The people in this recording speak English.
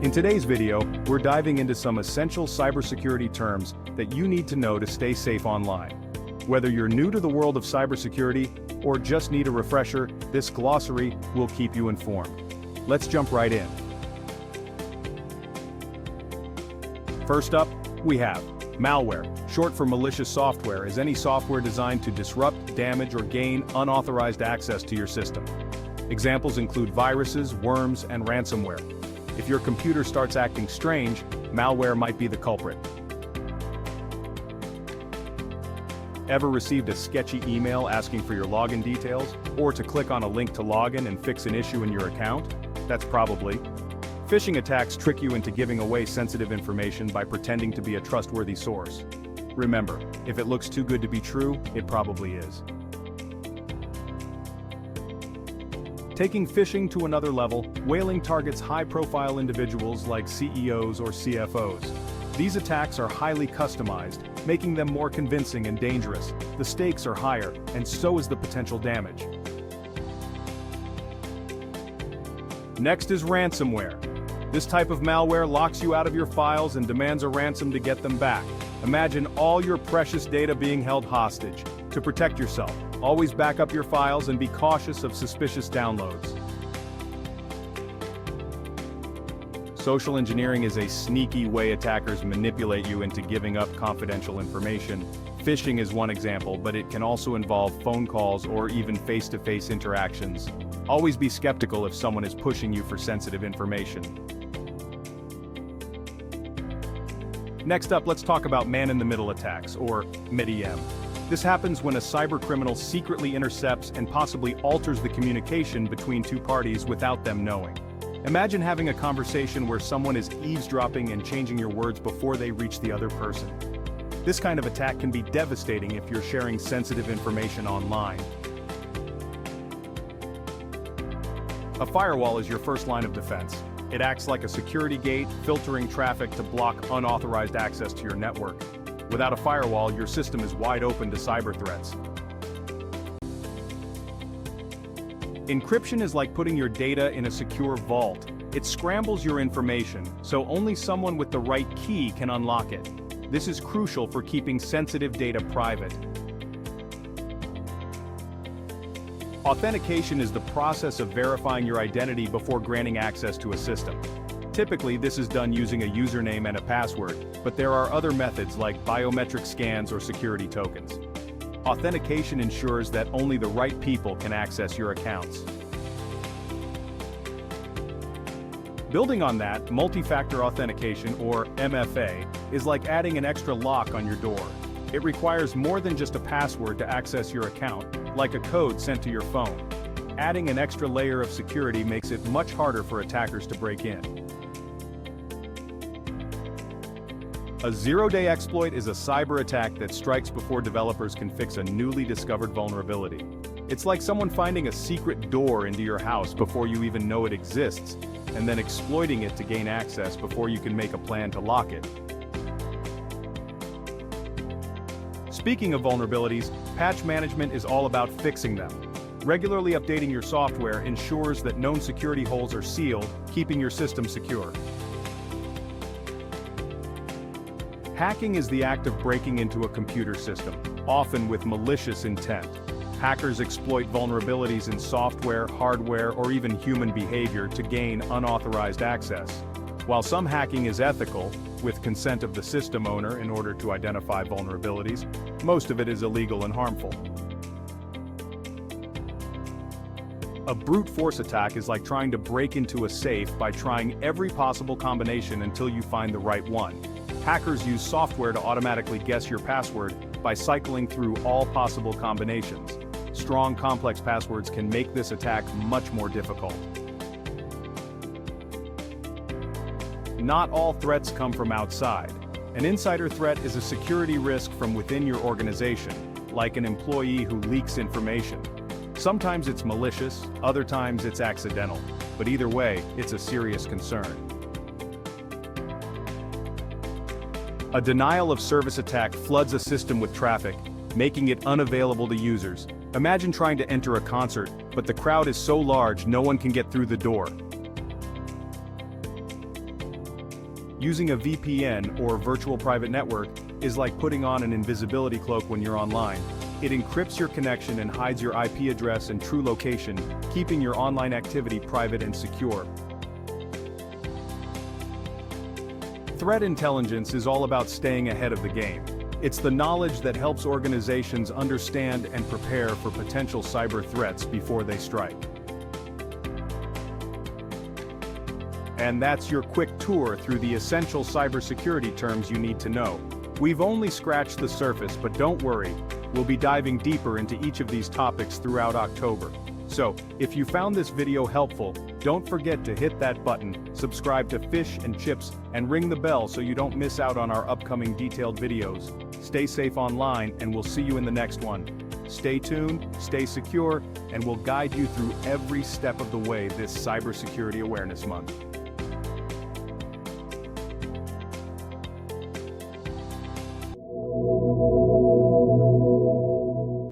In today's video, we're diving into some essential cybersecurity terms that you need to know to stay safe online. Whether you're new to the world of cybersecurity or just need a refresher, this glossary will keep you informed. Let's jump right in. First up, we have malware. Short for malicious software is any software designed to disrupt, damage, or gain unauthorized access to your system. Examples include viruses, worms, and ransomware. If your computer starts acting strange, malware might be the culprit. Ever received a sketchy email asking for your login details, or to click on a link to login and fix an issue in your account? That's probably. Phishing attacks trick you into giving away sensitive information by pretending to be a trustworthy source. Remember, if it looks too good to be true, it probably is. Taking phishing to another level, whaling targets high-profile individuals like CEOs or CFOs. These attacks are highly customized, making them more convincing and dangerous. The stakes are higher, and so is the potential damage. Next is ransomware. This type of malware locks you out of your files and demands a ransom to get them back. Imagine all your precious data being held hostage. To protect yourself, always back up your files and be cautious of suspicious downloads. Social engineering is a sneaky way attackers manipulate you into giving up confidential information. Phishing is one example, but it can also involve phone calls or even face-to-face interactions. Always be skeptical if someone is pushing you for sensitive information. Next up, let's talk about man-in-the-middle attacks, or MIDM. This happens when a cybercriminal secretly intercepts and possibly alters the communication between two parties without them knowing. Imagine having a conversation where someone is eavesdropping and changing your words before they reach the other person. This kind of attack can be devastating if you're sharing sensitive information online. A firewall is your first line of defense. It acts like a security gate, filtering traffic to block unauthorized access to your network. Without a firewall, your system is wide open to cyber threats. Encryption is like putting your data in a secure vault. It scrambles your information, so only someone with the right key can unlock it. This is crucial for keeping sensitive data private. Authentication is the process of verifying your identity before granting access to a system. Typically, this is done using a username and a password, but there are other methods like biometric scans or security tokens. Authentication ensures that only the right people can access your accounts. Building on that, multi-factor authentication, or MFA, is like adding an extra lock on your door. It requires more than just a password to access your account, like a code sent to your phone. Adding an extra layer of security makes it much harder for attackers to break in. A zero-day exploit is a cyber attack that strikes before developers can fix a newly discovered vulnerability. It's like someone finding a secret door into your house before you even know it exists, and then exploiting it to gain access before you can make a plan to lock it. Speaking of vulnerabilities, patch management is all about fixing them. Regularly updating your software ensures that known security holes are sealed, keeping your system secure. Hacking is the act of breaking into a computer system, often with malicious intent. Hackers exploit vulnerabilities in software, hardware, or even human behavior to gain unauthorized access. While some hacking is ethical, with consent of the system owner in order to identify vulnerabilities, most of it is illegal and harmful. A brute force attack is like trying to break into a safe by trying every possible combination until you find the right one. Hackers use software to automatically guess your password by cycling through all possible combinations. Strong, complex passwords can make this attack much more difficult. Not all threats come from outside. An insider threat is a security risk from within your organization, like an employee who leaks information. Sometimes it's malicious, other times it's accidental, but either way, it's a serious concern. A denial of service attack floods a system with traffic, making it unavailable to users. Imagine trying to enter a concert, but the crowd is so large no one can get through the door. Using a VPN or virtual private network is like putting on an invisibility cloak when you're online. It encrypts your connection and hides your IP address and true location, keeping your online activity private and secure. Threat intelligence is all about staying ahead of the game. It's the knowledge that helps organizations understand and prepare for potential cyber threats before they strike. And that's your quick tour through the essential cybersecurity terms you need to know. We've only scratched the surface, but don't worry, we'll be diving deeper into each of these topics throughout October. So, if you found this video helpful, don't forget to hit that button, subscribe to Fish and Chips, and ring the bell so you don't miss out on our upcoming detailed videos. Stay safe online, and we'll see you in the next one. Stay tuned, stay secure, and we'll guide you through every step of the way this Cybersecurity Awareness Month.